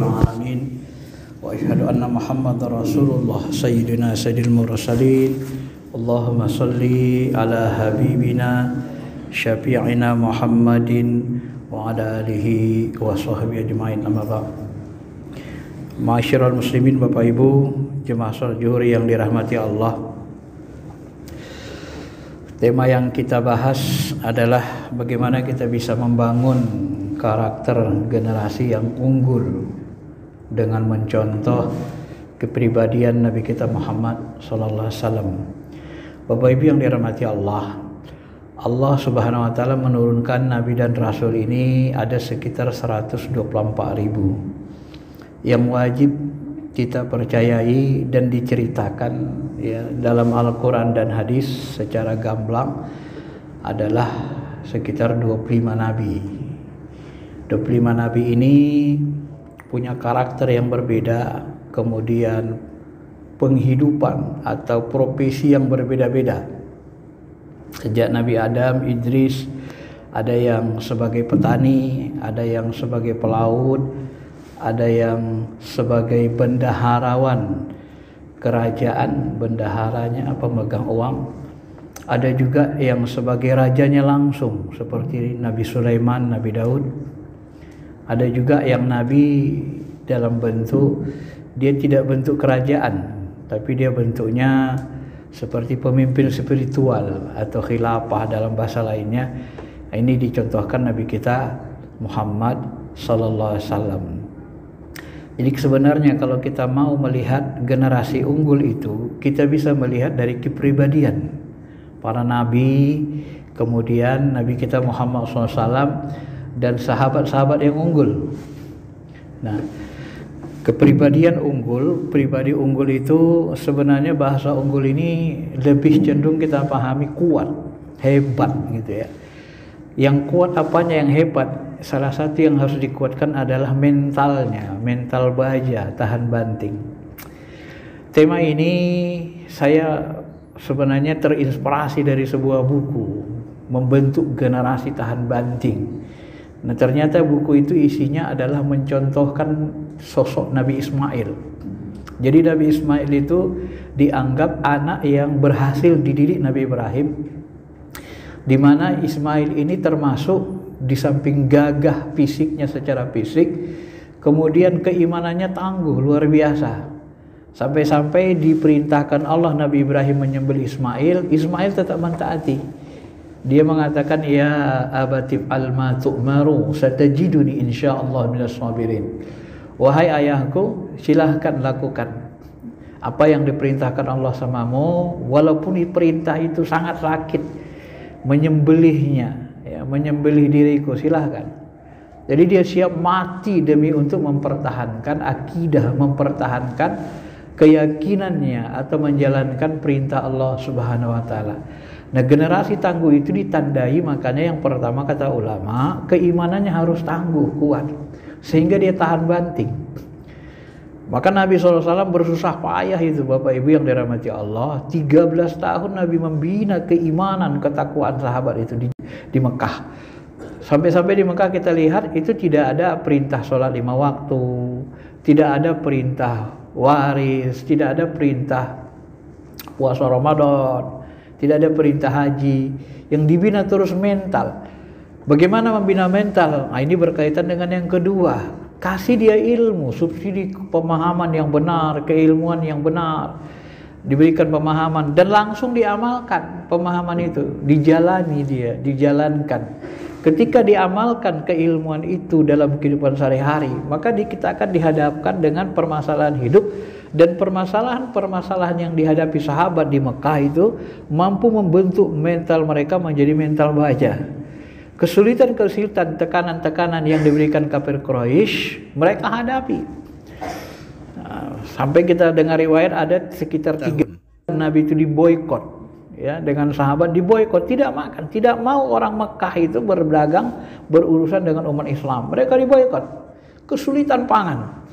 العالمين وأشهد أن محمد رسول الله سيدنا سيد المرسلين اللهم صل على حبيبنا شفيعنا محمد وعلى آله وصحبه أجمعين أما بعد. Ma'asyiral muslimin, Bapak Ibu jemaah salat zuhur yang dirahmati Allah. Tema yang kita bahas adalah bagaimana kita bisa membangun karakter generasi yang unggul dengan mencontoh kepribadian Nabi kita Muhammad sallallahu alaihi wasallam. Bapak Ibu yang dirahmati Allah, Allah Subhanahu wa taala menurunkan nabi dan rasul ini ada sekitar 124.000 yang wajib kita percayai dan diceritakan ya dalam Al-Quran dan hadis secara gamblang adalah sekitar 25 nabi. 25 nabi ini punya karakter yang berbeda, kemudian penghidupan atau profesi yang berbeda-beda. Sejak Nabi Adam, Idris, ada yang sebagai petani, ada yang sebagai pelaut, ada yang sebagai bendaharawan kerajaan, bendaharanya pemegang uang, ada juga yang sebagai rajanya langsung seperti Nabi Sulaiman, Nabi Daud, ada juga yang nabi dalam bentuk dia tidak bentuk kerajaan tapi dia bentuknya seperti pemimpin spiritual atau khilafah dalam bahasa lainnya. Ini dicontohkan Nabi kita Muhammad sallallahu alaihi wasallam. Jadi sebenarnya kalau kita mau melihat generasi unggul itu, kita bisa melihat dari kepribadian para nabi, kemudian Nabi kita Muhammad SAW dan sahabat-sahabat yang unggul. Nah, kepribadian unggul, pribadi unggul itu sebenarnya bahasa unggul ini lebih cenderung kita pahami kuat, hebat gitu ya. Yang kuat apanya yang hebat? Salah satu yang harus dikuatkan adalah mentalnya, mental baja, tahan banting. Tema ini saya sebenarnya terinspirasi dari sebuah buku, Membentuk Generasi Tahan Banting. Nah, ternyata buku itu isinya adalah mencontohkan sosok Nabi Ismail. Jadi Nabi Ismail itu dianggap anak yang berhasil dididik Nabi Ibrahim, di mana Ismail ini termasuk di samping gagah fisiknya secara fisik, kemudian keimanannya tangguh luar biasa. Sampai-sampai diperintahkan Allah Nabi Ibrahim menyembelih Ismail, Ismail tetap mentaati. Dia mengatakan, ya abatif alma tu'maru satajiduni insyaallah minas sabirin. Wahai ayahku, silahkan lakukan apa yang diperintahkan Allah samamu, walaupun perintah itu sangat sakit, menyembelihnya ya, menyembelih diriku, silahkan. Jadi dia siap mati demi untuk mempertahankan akidah, mempertahankan keyakinannya atau menjalankan perintah Allah Subhanahu wa taala. Nah, generasi tangguh itu ditandai, makanya yang pertama kata ulama, keimanannya harus tangguh, kuat, sehingga dia tahan banting. Maka Nabi SAW bersusah payah itu, Bapak Ibu yang dirahmati Allah, 13 tahun Nabi membina keimanan, ketakwaan sahabat itu di Mekah. Sampai-sampai di Mekah kita lihat itu tidak ada perintah sholat 5 waktu, tidak ada perintah waris, tidak ada perintah puasa Ramadan, tidak ada perintah haji. Yang dibina terus mental. Bagaimana membina mental? Nah, ini berkaitan dengan yang kedua. Kasih dia ilmu, subsidi pemahaman yang benar, keilmuan yang benar, diberikan pemahaman dan langsung diamalkan pemahaman itu, dijalani dia, dijalankan. Ketika diamalkan keilmuan itu dalam kehidupan sehari-hari, maka kita akan dihadapkan dengan permasalahan hidup, dan permasalahan-permasalahan yang dihadapi sahabat di Mekah itu mampu membentuk mental mereka menjadi mental baja. Kesulitan-kesulitan, tekanan-tekanan yang diberikan kafir Quraisy mereka hadapi. Nah, sampai kita dengar riwayat ada sekitar 3 Nabi itu diboikot, ya, dengan sahabat diboikot, tidak makan, tidak mau orang Mekah itu berdagang, berurusan dengan umat Islam. Mereka diboikot, kesulitan pangan.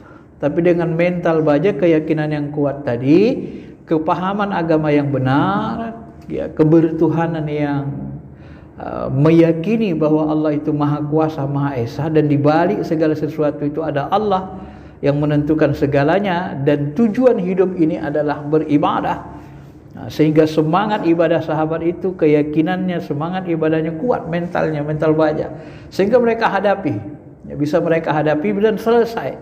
Tapi dengan mental baja, keyakinan yang kuat tadi, kepahaman agama yang benar, ya, kebertuhanan yang meyakini bahwa Allah itu Maha Kuasa, Maha Esa, dan di balik segala sesuatu itu ada Allah yang menentukan segalanya, dan tujuan hidup ini adalah beribadah. Nah, sehingga semangat ibadah sahabat itu, keyakinannya, semangat ibadahnya kuat, mentalnya, mental baja, sehingga mereka hadapi, bisa mereka hadapi dan selesai.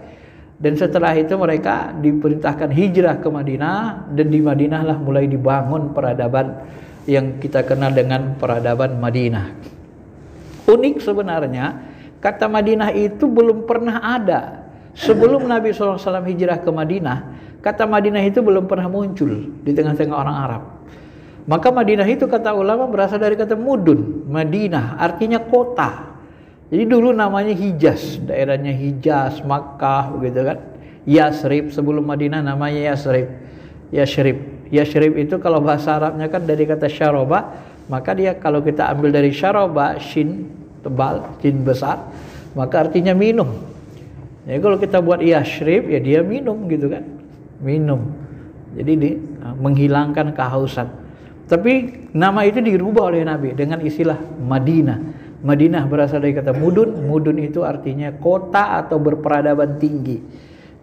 Dan setelah itu mereka diperintahkan hijrah ke Madinah, dan di Madinah lah mulai dibangun peradaban yang kita kenal dengan peradaban Madinah. Unik sebenarnya, kata Madinah itu belum pernah ada. Sebelum Nabi SAW hijrah ke Madinah, kata Madinah itu belum pernah muncul di tengah-tengah orang Arab. Maka Madinah itu kata ulama berasal dari kata mudun. Madinah artinya kota. Jadi dulu namanya Hijaz, daerahnya Hijaz, Makkah begitu kan. Yasrib, sebelum Madinah namanya Yasrib. Yasrib itu kalau bahasa Arabnya kan dari kata syaroba, maka dia kalau kita ambil dari syaroba, shin tebal, shin besar, maka artinya minum. Jadi kalau kita buat Yasrib, ya dia minum gitu kan, minum. Jadi menghilangkan kehausan. Tapi nama itu dirubah oleh Nabi dengan istilah Madinah. Madinah berasal dari kata mudun. Mudun itu artinya kota atau berperadaban tinggi.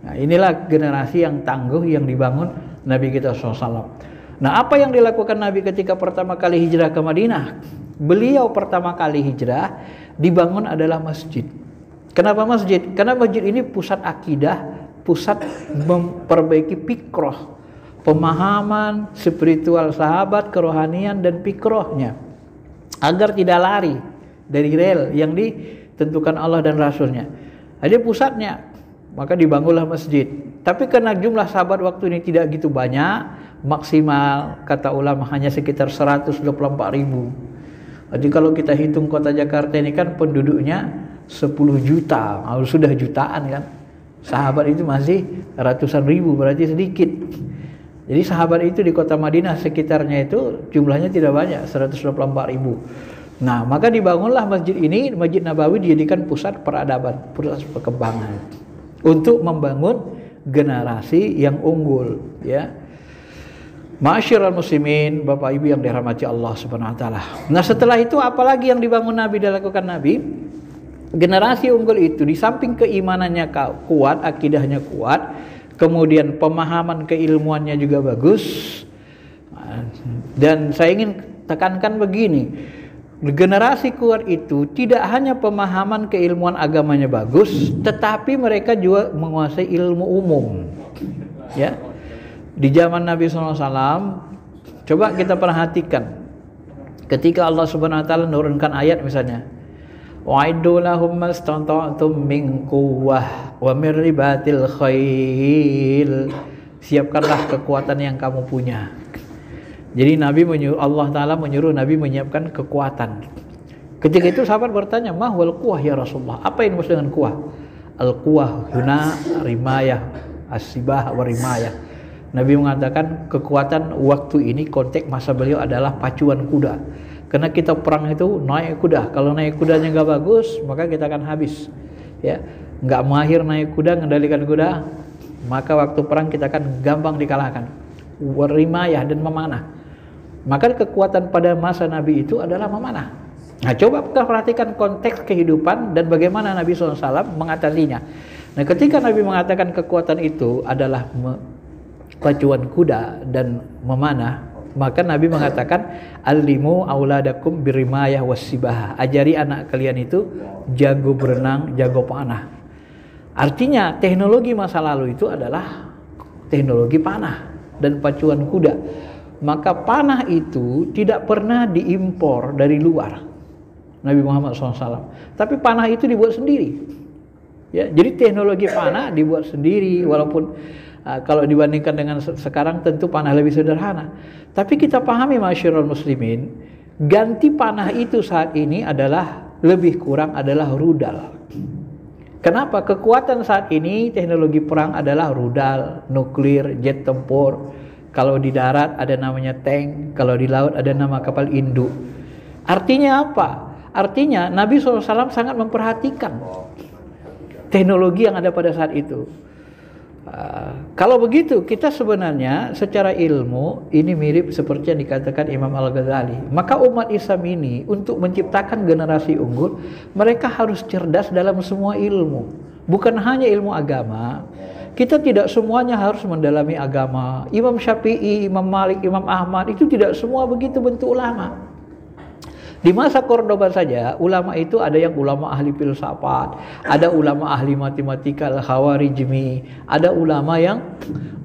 Nah, inilah generasi yang tangguh yang dibangun Nabi kita SAW. Nah, apa yang dilakukan Nabi ketika pertama kali hijrah ke Madinah? Beliau pertama kali hijrah dibangun adalah masjid. Kenapa masjid? Karena masjid ini pusat akidah, pusat memperbaiki fikroh, pemahaman spiritual sahabat, kerohanian dan fikrohnya, agar tidak lari dari rel yang ditentukan Allah dan Rasulnya. Ada pusatnya, maka dibangunlah masjid. Tapi karena jumlah sahabat waktu ini tidak gitu banyak, maksimal kata ulama hanya sekitar 124.000. Jadi kalau kita hitung kota Jakarta ini kan penduduknya 10 juta, sudah jutaan kan. Sahabat itu masih ratusan ribu, berarti sedikit. Jadi sahabat itu di kota Madinah sekitarnya itu jumlahnya tidak banyak, 124.000. Nah, maka dibangunlah masjid ini, Masjid Nabawi dijadikan pusat peradaban, pusat perkembangan untuk membangun generasi yang unggul, ya. Ma'asyiral muslimin, Bapak Ibu yang dirahmati Allah Subhanahu wa taala. Nah, setelah itu apalagi yang dibangun Nabi, dilakukan Nabi? Generasi unggul itu di samping keimanannya kuat, akidahnya kuat, kemudian pemahaman keilmuannya juga bagus. Dan saya ingin tekankan begini, generasi kuat itu tidak hanya pemahaman keilmuan agamanya bagus, tetapi mereka juga menguasai ilmu umum. Ya, di zaman Nabi SAW, coba kita perhatikan, ketika Allah Subhanahu Wa Taala menurunkan ayat misalnya, wa'iddu lahum mastata'tum min quwwah wa min ribatil khail. Siapkanlah kekuatan yang kamu punya. Jadi Nabi menyuruh, Allah Ta'ala menyuruh Nabi menyiapkan kekuatan. Ketika itu sahabat bertanya, "Ma huwal quwwah ya Rasulullah?" Apa yang dimaksud dengan quwwah? Al-quwwah huna rimayah, as-sibah wa rimayah. Nabi mengatakan kekuatan waktu ini, konteks masa beliau adalah pacuan kuda. Karena kita perang itu naik kuda. Kalau naik kudanya nggak bagus, maka kita akan habis. Ya, nggak mahir naik kuda, mengendalikan kuda, maka waktu perang kita akan gampang dikalahkan. Warimayah dan memanah. Maka kekuatan pada masa Nabi itu adalah memanah. Nah, coba kita perhatikan konteks kehidupan dan bagaimana Nabi SAW mengatasinya. Nah, ketika Nabi mengatakan kekuatan itu adalah pacuan kuda dan memanah, maka Nabi mengatakan alimu auladakum birimayah wassibah. Ajari anak kalian itu jago berenang, jago panah. Artinya teknologi masa lalu itu adalah teknologi panah dan pacuan kuda. Maka panah itu tidak pernah diimpor dari luar, Nabi Muhammad SAW. Tapi panah itu dibuat sendiri. Ya, jadi teknologi panah dibuat sendiri, walaupun kalau dibandingkan dengan sekarang tentu panah lebih sederhana. Tapi kita pahami ma'asyiral muslimin, ganti panah itu saat ini adalah lebih kurang adalah rudal. Kenapa? Kekuatan saat ini teknologi perang adalah rudal, nuklir, jet tempur. Kalau di darat ada namanya tank, kalau di laut ada nama kapal induk. Artinya apa? Artinya Nabi SAW sangat memperhatikan teknologi yang ada pada saat itu. Kalau begitu, kita sebenarnya secara ilmu ini mirip seperti yang dikatakan Imam Al-Ghazali. Maka umat Islam ini untuk menciptakan generasi unggul, mereka harus cerdas dalam semua ilmu. Bukan hanya ilmu agama, Kita tidak semuanya harus mendalami agama. Imam Syafi'i, Imam Malik, Imam Ahmad itu tidak semua begitu bentuk ulama. Di masa Cordoba saja, ulama itu ada yang ulama ahli filsafat, ada ulama ahli matematika, Khawarizmi, ada ulama yang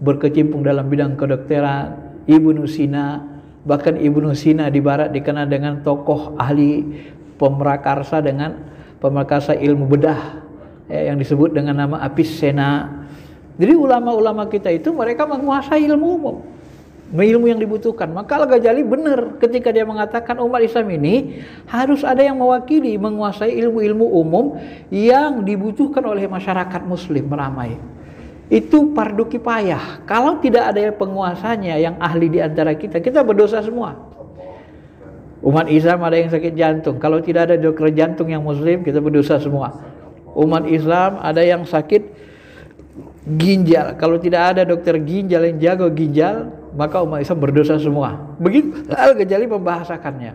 berkecimpung dalam bidang kedokteran, Ibnu Sina. Bahkan Ibnu Sina di barat dikenal dengan tokoh ahli pemrakarsa dengan pemrakarsa ilmu bedah, yang disebut dengan nama Avicenna. Jadi ulama-ulama kita itu mereka menguasai ilmu umum, ilmu yang dibutuhkan. Maka Al-Ghazali benar ketika dia mengatakan umat Islam ini harus ada yang mewakili, menguasai ilmu-ilmu umum yang dibutuhkan oleh masyarakat muslim meramai. Itu fardu kifayah. Kalau tidak ada penguasanya yang ahli di antara kita, kita berdosa semua. Umat Islam ada yang sakit jantung, kalau tidak ada dokter jantung yang muslim, kita berdosa semua. Umat Islam ada yang sakit ginjal, kalau tidak ada dokter ginjal yang jago ginjal, maka umat Islam berdosa semua. Begitu Al-Ghazali membahasakannya.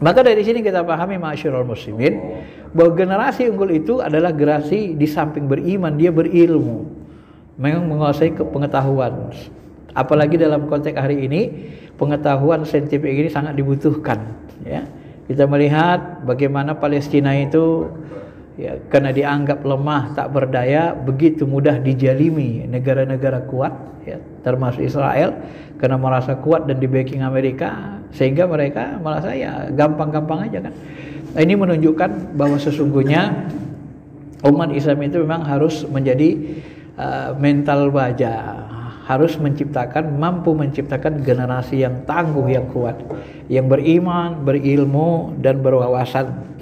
Maka dari sini kita pahami ma'asyiral muslimin bahwa generasi unggul itu adalah generasi di samping beriman dia berilmu, memang menguasai pengetahuan. Apalagi dalam konteks hari ini pengetahuan saintifik ini sangat dibutuhkan. Ya, kita melihat bagaimana Palestina itu ya, karena dianggap lemah tak berdaya, begitu mudah dijalimi negara-negara kuat, ya, termasuk Israel, karena merasa kuat dan di backing Amerika, sehingga mereka merasa ya gampang-gampang aja kan. Nah, ini menunjukkan bahwa sesungguhnya umat Islam itu memang harus menjadi mental baja, harus mampu menciptakan generasi yang tangguh, yang kuat, yang beriman, berilmu dan berwawasan.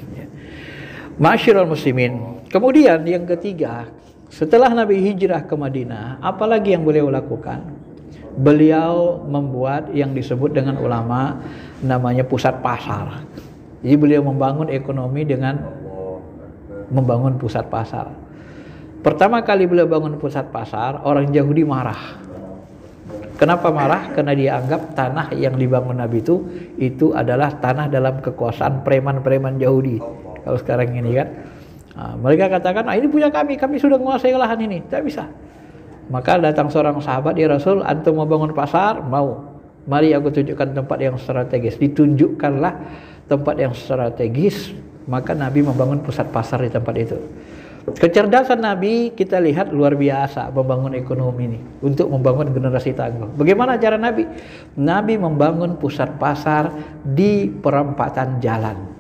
Ma'asyiral muslimin. Kemudian yang ketiga, setelah Nabi hijrah ke Madinah, apalagi yang beliau lakukan? Beliau membuat yang disebut dengan ulama namanya pusat pasar. Jadi beliau membangun ekonomi dengan membangun pusat pasar. Pertama kali beliau bangun pusat pasar, orang Yahudi marah. Kenapa marah? Karena dia anggap tanah yang dibangun Nabi itu adalah tanah dalam kekuasaan preman-preman Yahudi. Kalau sekarang ini kan, mereka katakan, ini punya kami sudah menguasai lahan ini, tidak bisa. Maka datang seorang sahabat, ya Rasul, antum mau bangun pasar? Mau. Mari aku tunjukkan tempat yang strategis. Ditunjukkanlah tempat yang strategis, maka Nabi membangun pusat pasar di tempat itu. Kecerdasan Nabi kita lihat luar biasa membangun ekonomi ini untuk membangun generasi tangguh. Bagaimana cara Nabi? Nabi membangun pusat pasar di perempatan jalan.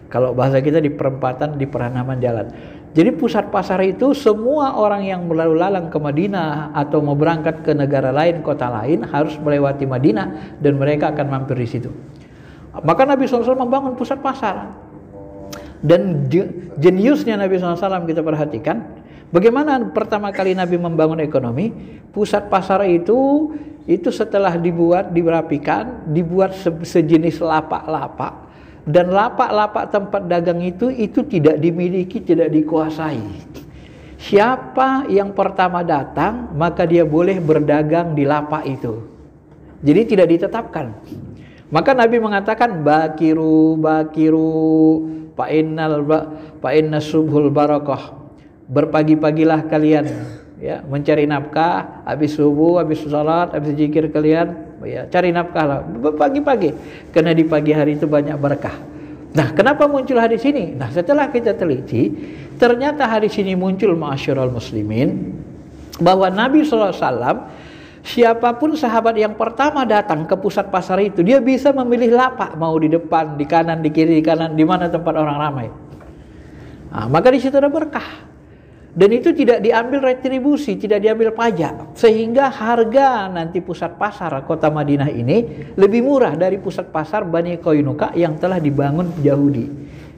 Kalau bahasa kita di perempatan, di peranaman jalan. Jadi pusat pasar itu semua orang yang berlalu lalang ke Madinah atau mau berangkat ke negara lain, kota lain harus melewati Madinah dan mereka akan mampir di situ. Maka Nabi SAW membangun pusat pasar. Dan jeniusnya Nabi SAW kita perhatikan bagaimana pertama kali Nabi membangun ekonomi. Pusat pasar itu setelah dirapikan, dibuat sejenis lapak-lapak, dan lapak-lapak tempat dagang itu tidak dimiliki, tidak dikuasai. Siapa yang pertama datang maka dia boleh berdagang di lapak itu, jadi tidak ditetapkan. Maka Nabi mengatakan bakiru fa inna subhul barakah. Berpagi-pagilah kalian ya, mencari nafkah, habis subuh, habis salat, habis zikir kalian ya, cari nafkah lah pagi-pagi, karena di pagi hari itu banyak berkah. Nah, kenapa muncul hadis ini? Nah, setelah kita teliti, ternyata hadis ini muncul ma'asyiral muslimin bahwa Nabi SAW, siapapun sahabat yang pertama datang ke pusat pasar itu, dia bisa memilih lapak, mau di depan, di kanan, di kiri, di kanan, di mana tempat orang ramai. Nah, maka di situ ada berkah. Dan itu tidak diambil retribusi, tidak diambil pajak, sehingga harga nanti pusat pasar kota Madinah ini lebih murah dari pusat pasar Bani Qainuqa yang telah dibangun Yahudi.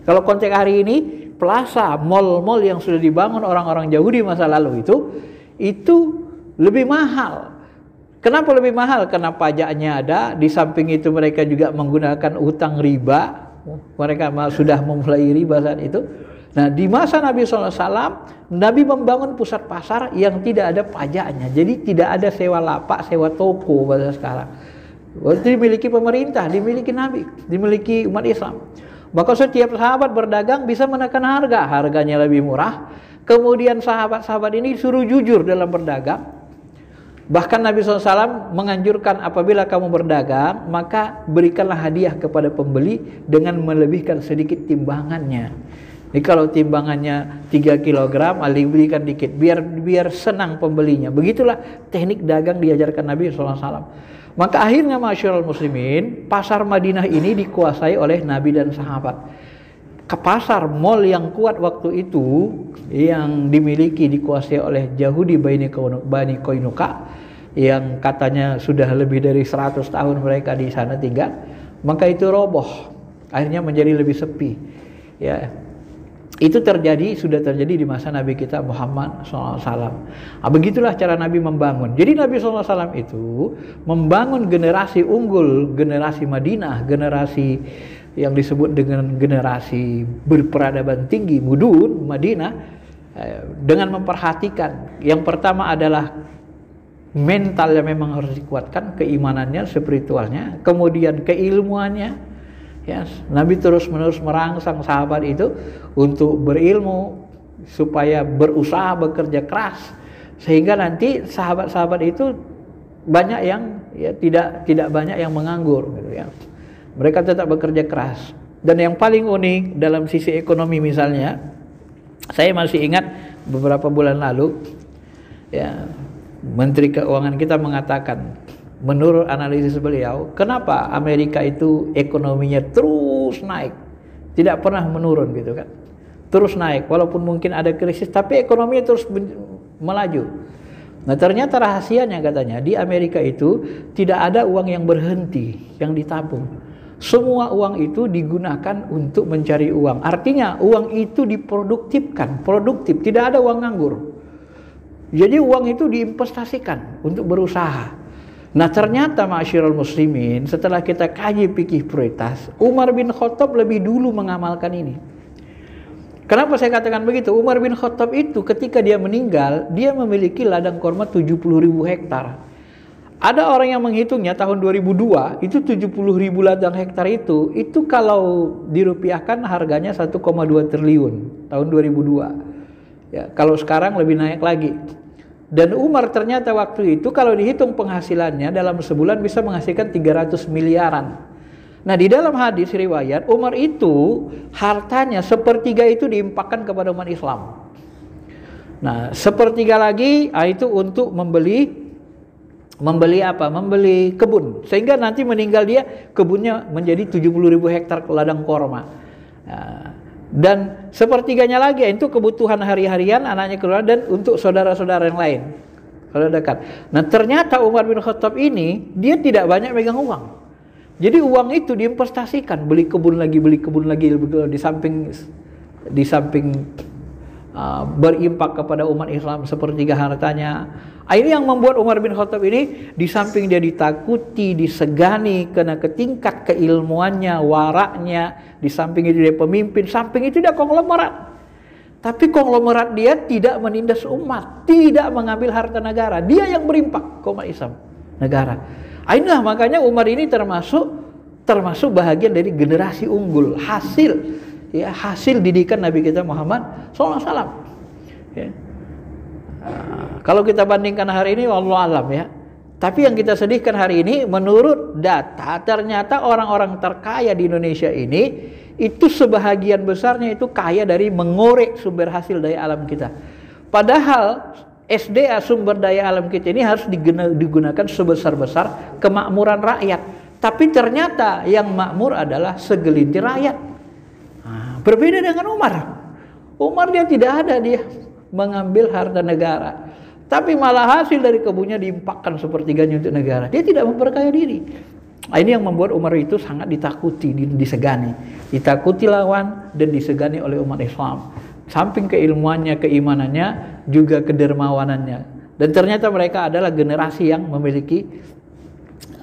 Kalau konteks hari ini, plaza, mall-mall yang sudah dibangun orang-orang Yahudi masa lalu itu lebih mahal. Kenapa lebih mahal? Karena pajaknya ada, di samping itu mereka juga menggunakan utang riba, mereka sudah memulai riba saat itu. Nah, di masa Nabi SAW, Nabi membangun pusat pasar yang tidak ada pajaknya. Jadi tidak ada sewa lapak, sewa toko pada sekarang. Itu dimiliki pemerintah, dimiliki Nabi, dimiliki umat Islam. Maka setiap sahabat berdagang bisa menekan harga, harganya lebih murah. Kemudian sahabat-sahabat ini suruh jujur dalam berdagang. Bahkan Nabi SAW menganjurkan apabila kamu berdagang, maka berikanlah hadiah kepada pembeli dengan melebihkan sedikit timbangannya. Jadi kalau timbangannya 3 kg, dibelikan dikit, biar senang pembelinya. Begitulah teknik dagang diajarkan Nabi SAW. Maka akhirnya masyarul muslimin, pasar Madinah ini dikuasai oleh Nabi dan sahabat. Ke pasar mall yang kuat waktu itu yang dikuasai oleh Yahudi Bani Qainuqa, yang katanya sudah lebih dari 100 tahun mereka di sana tinggal, maka itu roboh, akhirnya menjadi lebih sepi. Ya, itu sudah terjadi di masa Nabi kita Muhammad SAW. Begitulah cara Nabi membangun. Jadi Nabi SAW itu membangun generasi unggul, generasi Madinah, generasi yang disebut dengan generasi berperadaban tinggi, mudun Madinah, dengan memperhatikan yang pertama adalah mentalnya memang harus dikuatkan, keimanannya, spiritualnya, kemudian keilmuannya. Ya, Nabi terus-menerus merangsang sahabat itu untuk berilmu, supaya berusaha, bekerja keras, sehingga nanti sahabat-sahabat itu banyak yang ya tidak banyak yang menganggur gitu ya. Mereka tetap bekerja keras. Dan yang paling unik dalam sisi ekonomi misalnya, saya masih ingat beberapa bulan lalu ya, Menteri Keuangan kita mengatakan, menurut analisis beliau, kenapa Amerika itu ekonominya terus naik, tidak pernah menurun gitu kan, terus naik walaupun mungkin ada krisis, tapi ekonominya terus melaju. Nah ternyata rahasianya katanya di Amerika itu tidak ada uang yang berhenti, yang ditabung. Semua uang itu digunakan untuk mencari uang. Artinya uang itu diproduktifkan, produktif, tidak ada uang nganggur. Jadi uang itu diinvestasikan untuk berusaha. Nah ternyata ma'asyiral muslimin, setelah kita kaji fikih prioritas, Umar bin Khattab lebih dulu mengamalkan ini. Kenapa saya katakan begitu? Umar bin Khattab itu ketika dia meninggal, dia memiliki ladang kurma 70.000 hektar. Ada orang yang menghitungnya tahun 2002 itu 70.000 ladang hektar itu kalau dirupiahkan harganya 1,2 triliun tahun 2002. Ya, kalau sekarang lebih naik lagi. Dan Umar ternyata waktu itu kalau dihitung penghasilannya dalam sebulan bisa menghasilkan 300 miliaran. Nah, di dalam hadis riwayat Umar itu hartanya sepertiga itu diimpakkan kepada umat Islam. Nah, sepertiga lagi itu untuk membeli apa? Membeli kebun. Sehingga nanti meninggal dia kebunnya menjadi 70.000 hektar ladang korma. Dan sepertiganya lagi itu kebutuhan hari-harian anaknya keluar dan untuk saudara-saudara yang lain. Kalau dekat. Nah, ternyata Umar bin Khattab ini dia tidak banyak megang uang. Jadi uang itu diinvestasikan, beli kebun lagi di samping berimpak kepada umat Islam sepertiga hartanya. Ini yang membuat Umar bin Khattab ini di samping dia ditakuti, disegani karena tingkat keilmuannya, waraknya, di samping itu dia pemimpin, samping itu dia konglomerat. Tapi konglomerat dia tidak menindas umat, tidak mengambil harta negara, dia yang berimpak ke umat Islam, negara. Inilah makanya Umar ini termasuk bahagian dari generasi unggul, hasil didikan Nabi kita Muhammad SAW. Ya. Kalau kita bandingkan hari ini, wallahu alam ya. Tapi yang kita sedihkan hari ini, menurut data ternyata orang-orang terkaya di Indonesia ini itu sebahagian besarnya itu kaya dari mengorek sumber hasil daya alam kita. Padahal SDA sumber daya alam kita ini harus digunakan sebesar-besar kemakmuran rakyat. Tapi ternyata yang makmur adalah segelintir rakyat. Berbeda dengan Umar. Umar dia tidak ada dia mengambil harta negara, tapi malah hasil dari kebunnya diimpakkan sepertiganya untuk negara. Dia tidak memperkaya diri. Ini yang membuat Umar itu sangat ditakuti, disegani, ditakuti lawan dan disegani oleh umat Islam. Samping keilmuannya, keimanannya, juga kedermawanannya. Dan ternyata mereka adalah generasi yang memiliki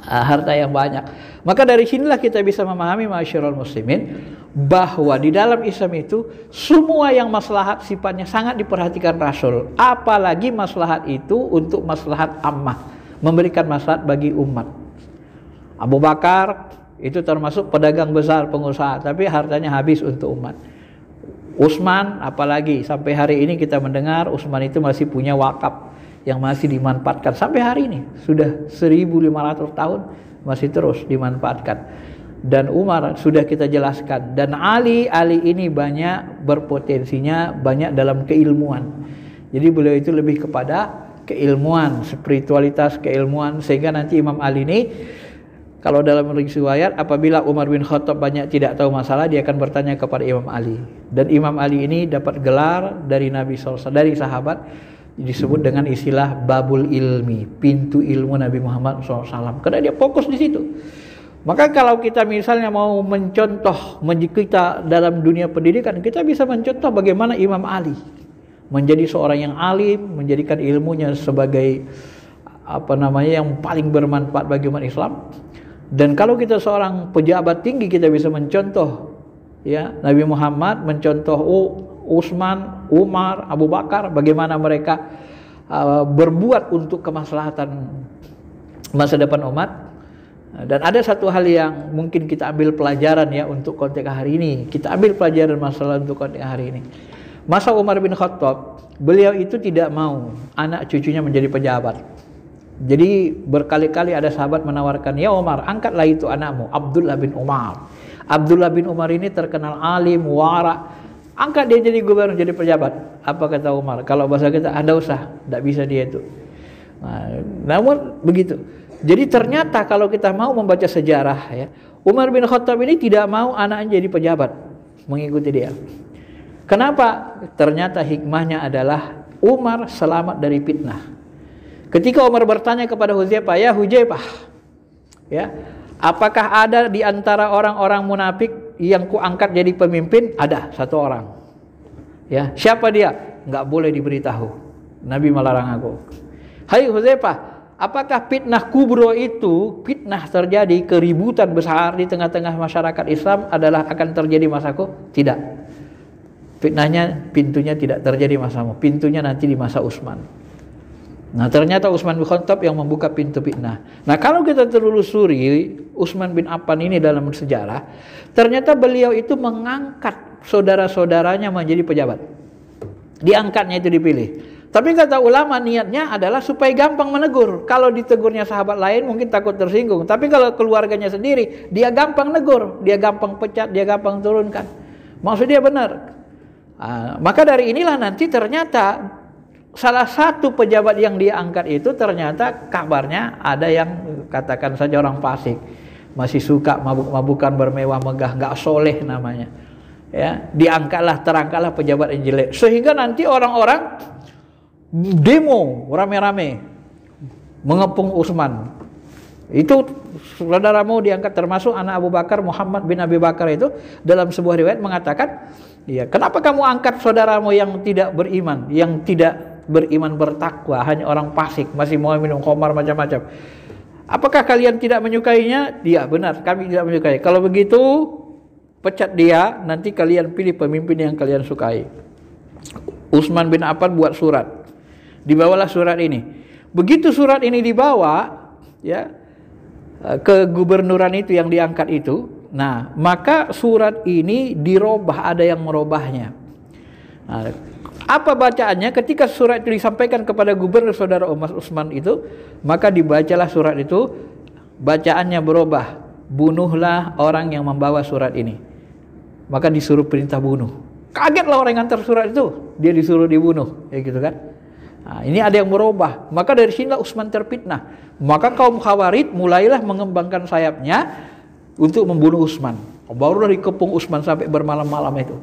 harta yang banyak. Maka dari sinilah kita bisa memahami ma'asyiral muslimin bahwa di dalam Islam itu semua yang maslahat sifatnya sangat diperhatikan Rasul, apalagi maslahat itu untuk maslahat ammah, memberikan maslahat bagi umat. Abu Bakar itu termasuk pedagang besar, pengusaha, tapi hartanya habis untuk umat. Utsman, apalagi sampai hari ini kita mendengar Utsman itu masih punya wakaf yang masih dimanfaatkan sampai hari ini. Sudah 1500 tahun masih terus dimanfaatkan. Dan Umar sudah kita jelaskan. Dan Ali ini banyak berpotensinya, banyak dalam keilmuan. Jadi beliau itu lebih kepada keilmuan, spiritualitas, keilmuan, sehingga nanti Imam Ali ini kalau dalam riwayat apabila Umar bin Khattab banyak tidak tahu masalah, dia akan bertanya kepada Imam Ali. Dan Imam Ali ini dapat gelar dari Nabi SAW, dari sahabat, disebut dengan istilah babul ilmi, pintu ilmu Nabi Muhammad SAW. Karena dia fokus di situ. Maka kalau kita misalnya mau mencontoh kita dalam dunia pendidikan, kita bisa mencontoh bagaimana Imam Ali menjadi seorang yang alim, menjadikan ilmunya sebagai yang paling bermanfaat bagi umat Islam. Dan kalau kita seorang pejabat tinggi, kita bisa mencontoh ya Nabi Muhammad, mencontoh Utsman, Umar, Abu Bakar, bagaimana mereka berbuat untuk kemaslahatan masa depan umat. Dan ada satu hal yang mungkin kita ambil pelajaran ya untuk konteks hari ini. Kita ambil pelajaran masalah untuk konteks hari ini. Masa Umar bin Khattab, beliau itu tidak mau anak cucunya menjadi pejabat. Jadi berkali-kali ada sahabat menawarkan, ya Umar, angkatlah itu anakmu, Abdullah bin Umar. Abdullah bin Umar ini terkenal alim, wara. Angkat dia jadi gubernur, jadi pejabat. Apa kata Umar? Kalau bahasa kita, anda usah, tidak bisa dia itu. Nah, namun begitu. Jadi ternyata kalau kita mau membaca sejarah, ya, Umar bin Khattab ini tidak mau anaknya jadi pejabat, mengikuti dia. Kenapa? Ternyata hikmahnya adalah Umar selamat dari fitnah. Ketika Umar bertanya kepada Hudzaifah, ya Hudzaifah, ya, apakah ada di antara orang-orang munafik yang kuangkat jadi pemimpin? Ada satu orang. Ya, siapa dia? Enggak boleh diberitahu. Nabi melarang aku. Hai Hudzaifah, apakah fitnah kubro itu, fitnah terjadi, keributan besar di tengah-tengah masyarakat Islam adalah akan terjadi masaku? Tidak. Fitnahnya, pintunya tidak terjadi masamu. Pintunya nanti di masa Utsman. Nah, ternyata Utsman bin Khattab yang membuka pintu fitnah. Nah, kalau kita telusuri Utsman bin Affan ini dalam sejarah, ternyata beliau itu mengangkat saudara-saudaranya menjadi pejabat. Diangkatnya itu dipilih. Tapi kata ulama niatnya adalah supaya gampang menegur. Kalau ditegurnya sahabat lain mungkin takut tersinggung. Tapi kalau keluarganya sendiri, dia gampang negur, dia gampang pecat, dia gampang turunkan. Maksud dia benar. Maka dari inilah nanti ternyata salah satu pejabat yang dia angkat itu ternyata kabarnya ada yang katakan saja orang fasik, masih suka mabuk-mabukan, bermewah megah, nggak soleh namanya. Ya, terangkatlah pejabat yang jelek, sehingga nanti orang-orang demo rame-rame mengepung Utsman. Itu saudaramu diangkat, termasuk anak Abu Bakar, Muhammad bin Abi Bakar itu dalam sebuah riwayat mengatakan, ya, kenapa kamu angkat saudaramu yang tidak beriman, yang tidak beriman bertakwa, hanya orang fasik, masih mau minum khamar macam-macam. Apakah kalian tidak menyukainya? Dia benar, kami tidak menyukai. Kalau begitu pecat dia, nanti kalian pilih pemimpin yang kalian sukai. Utsman bin Affan buat surat. Dibawalah surat ini. Begitu surat ini dibawa, ya, ke gubernuran itu yang diangkat itu, nah, maka surat ini dirubah, ada yang merubahnya. Nah, apa bacaannya? Ketika surat itu disampaikan kepada gubernur saudara Utsman itu, maka dibacalah surat itu, bacaannya berubah. Bunuhlah orang yang membawa surat ini. Maka disuruh perintah bunuh. Kagetlah orang yang antar surat itu, dia disuruh dibunuh, ya gitu kan. Nah, ini ada yang berubah. Maka dari sinilah Utsman terfitnah. Maka kaum Khawarij mulailah mengembangkan sayapnya untuk membunuh Utsman. Barulah dikepung Utsman sampai bermalam-malam itu.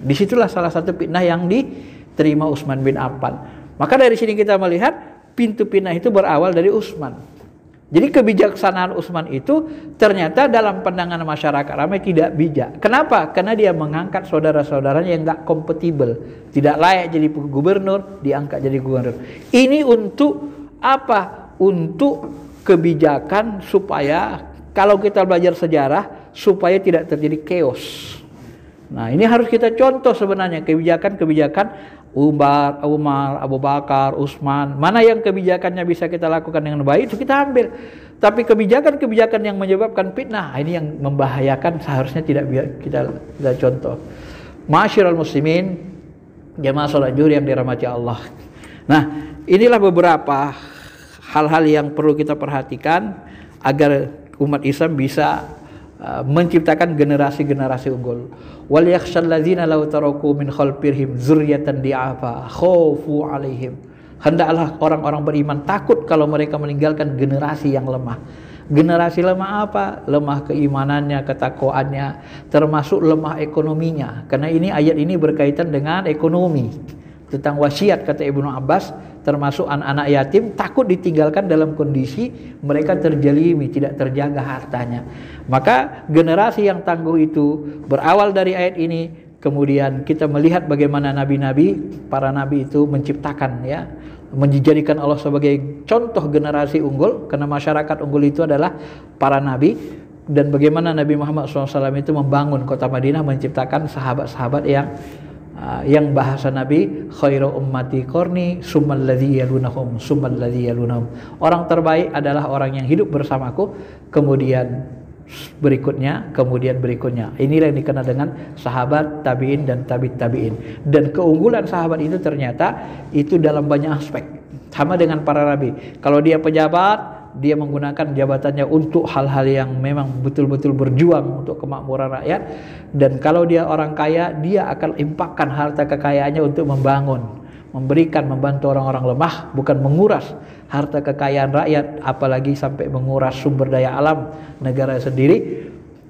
Disitulah salah satu fitnah yang diterima Utsman bin Affan. Maka dari sini kita melihat pintu fitnah itu berawal dari Utsman. Jadi kebijaksanaan Utsman itu ternyata dalam pandangan masyarakat ramai tidak bijak. Kenapa? Karena dia mengangkat saudara-saudaranya yang tidak kompatibel, tidak layak jadi gubernur, diangkat jadi gubernur. Ini untuk apa? Untuk kebijakan supaya kalau kita belajar sejarah supaya tidak terjadi chaos. Nah, ini harus kita contoh sebenarnya kebijakan-kebijakan Umar, Abu Bakar, Utsman. Mana yang kebijakannya bisa kita lakukan dengan baik itu kita ambil. Tapi kebijakan-kebijakan yang menyebabkan fitnah, ini yang membahayakan seharusnya tidak kita contoh. Ma'asyiral muslimin, jamaah salat zuhur yang dirahmati Allah. Nah, inilah beberapa hal-hal yang perlu kita perhatikan agar umat Islam bisa menciptakan generasi-generasi unggul. Wal yakhshal ladzina law taraku min khalfihim dzurriyyatan di'afa khaufu 'alaihim. Hendaklah orang-orang beriman takut kalau mereka meninggalkan generasi yang lemah. Generasi lemah apa? Lemah keimanannya, ketakwaannya, termasuk lemah ekonominya. Karena ini ayat ini berkaitan dengan ekonomi. Tentang wasiat kata Ibnu Abbas, termasuk anak-anak yatim takut ditinggalkan dalam kondisi mereka terjalimi, tidak terjaga hartanya. Maka generasi yang tangguh itu berawal dari ayat ini. Kemudian kita melihat bagaimana nabi-nabi, para nabi itu menciptakan, ya, menjadikan Allah sebagai contoh generasi unggul, karena masyarakat unggul itu adalah para nabi. Dan bagaimana Nabi Muhammad SAW itu membangun kota Madinah, menciptakan sahabat-sahabat yang bahasa Nabi, khairu ummati qarni summal ladzi yalunahum summal ladzi yalunahum. Orang terbaik adalah orang yang hidup bersamaku, kemudian berikutnya, kemudian berikutnya. Inilah yang dikenal dengan sahabat, tabi'in dan tabi'in. Dan keunggulan sahabat itu ternyata itu dalam banyak aspek. Sama dengan para nabi. Kalau dia pejabat, dia menggunakan jabatannya untuk hal-hal yang memang betul-betul berjuang untuk kemakmuran rakyat. Dan kalau dia orang kaya, dia akan impakkan harta kekayaannya untuk membangun, memberikan, membantu orang-orang lemah, bukan menguras harta kekayaan rakyat, apalagi sampai menguras sumber daya alam negara sendiri,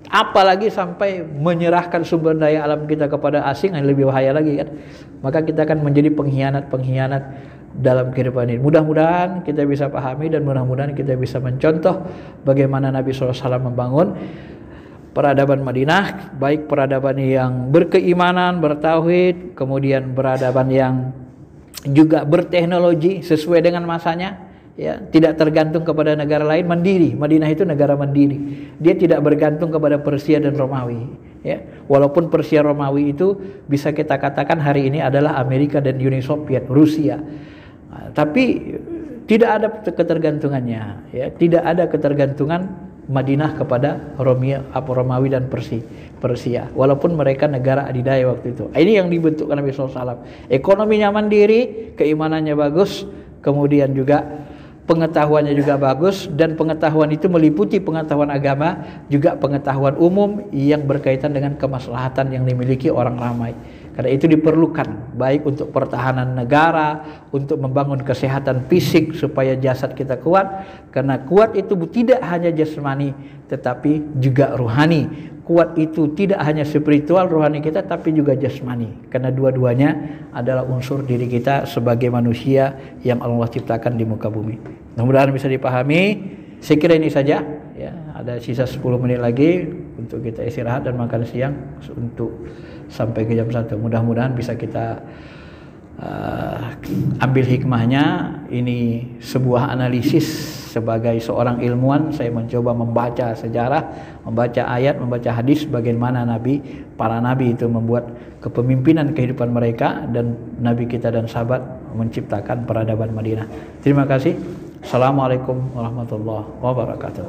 apalagi sampai menyerahkan sumber daya alam kita kepada asing, yang lebih bahaya lagi kan. Maka kita akan menjadi pengkhianat-pengkhianat dalam kehidupan ini. Mudah-mudahan kita bisa pahami dan mudah-mudahan kita bisa mencontoh bagaimana Nabi SAW membangun peradaban Madinah, baik peradaban yang berkeimanan, bertauhid, kemudian peradaban yang juga berteknologi sesuai dengan masanya, ya, tidak tergantung kepada negara lain, mandiri. Madinah itu negara mandiri. Dia tidak bergantung kepada Persia dan Romawi, ya. Walaupun Persia Romawi itu bisa kita katakan hari ini adalah Amerika dan Uni Soviet, Rusia. Tapi tidak ada ketergantungannya, ya. Tidak ada ketergantungan Madinah kepada Romawi dan Persia, walaupun mereka negara adidaya waktu itu. Ini yang dibentuk Nabi SAW. Ekonominya mandiri, keimanannya bagus, kemudian juga pengetahuannya juga bagus, dan pengetahuan itu meliputi pengetahuan agama, juga pengetahuan umum yang berkaitan dengan kemaslahatan yang dimiliki orang ramai. Karena itu diperlukan baik untuk pertahanan negara, untuk membangun kesehatan fisik supaya jasad kita kuat. Karena kuat itu tidak hanya jasmani tetapi juga ruhani. Kuat itu tidak hanya spiritual rohani kita tapi juga jasmani. Karena dua-duanya adalah unsur diri kita sebagai manusia yang Allah ciptakan di muka bumi. Mudah-mudahan bisa dipahami. Saya kira ini saja, ya. Ada sisa 10 menit lagi untuk kita istirahat dan makan siang untuk sampai ke jam 1. Mudah-mudahan bisa kita ambil hikmahnya. Ini sebuah analisis sebagai seorang ilmuwan. Saya mencoba membaca sejarah, membaca ayat, membaca hadis, bagaimana para nabi itu membuat kepemimpinan kehidupan mereka, dan nabi kita dan sahabat menciptakan peradaban Madinah. Terima kasih. Assalamualaikum warahmatullahi wabarakatuh.